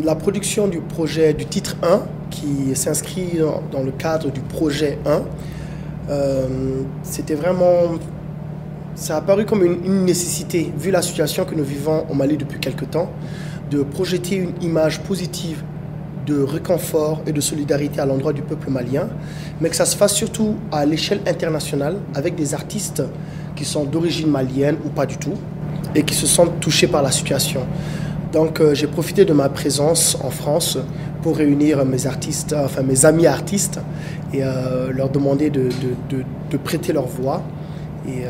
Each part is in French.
La production du projet du titre 1, qui s'inscrit dans le cadre du projet 1, c'était vraiment... Ça a apparu comme une nécessité, vu la situation que nous vivons au Mali depuis quelque temps, de projeter une image positive de réconfort et de solidarité à l'endroit du peuple malien, mais que ça se fasse surtout à l'échelle internationale, avec des artistes qui sont d'origine malienne ou pas du tout, et qui se sentent touchés par la situation. Donc j'ai profité de ma présence en France pour réunir mes artistes, enfin mes amis artistes, et leur demander de prêter leur voix et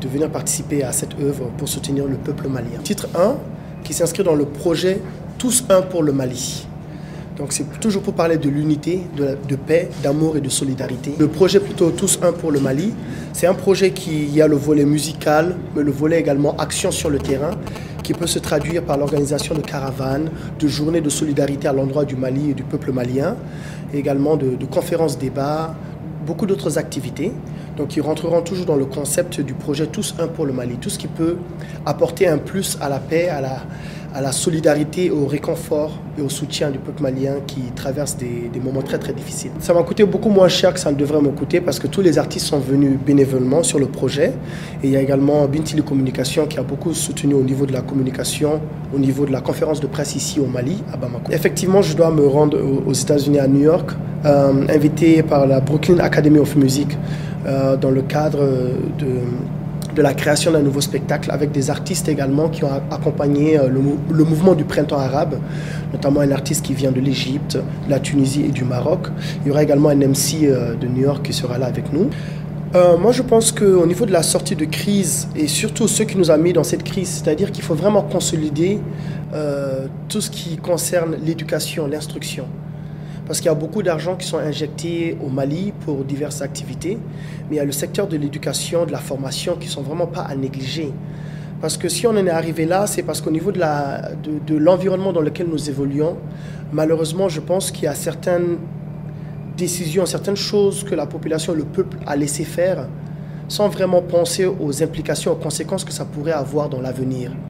de venir participer à cette œuvre pour soutenir le peuple malien. Titre 1 qui s'inscrit dans le projet Tous un pour le Mali. Donc c'est toujours pour parler de l'unité, de paix, d'amour et de solidarité. Le projet plutôt Tous un pour le Mali, c'est un projet qui a le volet musical, mais le volet également action sur le terrain, qui peut se traduire par l'organisation de caravanes, de journées de solidarité à l'endroit du Mali et du peuple malien, et également de conférences débats, beaucoup d'autres activités. Donc ils rentreront toujours dans le concept du projet Tous un pour le Mali, tout ce qui peut apporter un plus à la paix, à la solidarité, au réconfort et au soutien du peuple malien qui traverse des moments très très difficiles. Ça m'a coûté beaucoup moins cher que ça ne devrait me coûter parce que tous les artistes sont venus bénévolement sur le projet. Et il y a également Bintili Communication qui a beaucoup soutenu au niveau de la communication, au niveau de la conférence de presse ici au Mali, à Bamako. Effectivement, je dois me rendre aux États-Unis, à New York, invité par la Brooklyn Academy of Music dans le cadre de la création d'un nouveau spectacle avec des artistes également qui ont accompagné le mouvement du printemps arabe, notamment un artiste qui vient de l'Égypte, de la Tunisie et du Maroc. Il y aura également un MC de New York qui sera là avec nous. Moi je pense qu'au niveau de la sortie de crise et surtout ce qui nous a mis dans cette crise, c'est-à-dire qu'il faut vraiment consolider tout ce qui concerne l'éducation, l'instruction. Parce qu'il y a beaucoup d'argent qui sont injectés au Mali pour diverses activités, mais il y a le secteur de l'éducation, de la formation qui ne sont vraiment pas à négliger. Parce que si on en est arrivé là, c'est parce qu'au niveau de l'environnement dans lequel nous évoluons, malheureusement, je pense qu'il y a certaines décisions, certaines choses que la population, le peuple a laissé faire, sans vraiment penser aux implications, aux conséquences que ça pourrait avoir dans l'avenir.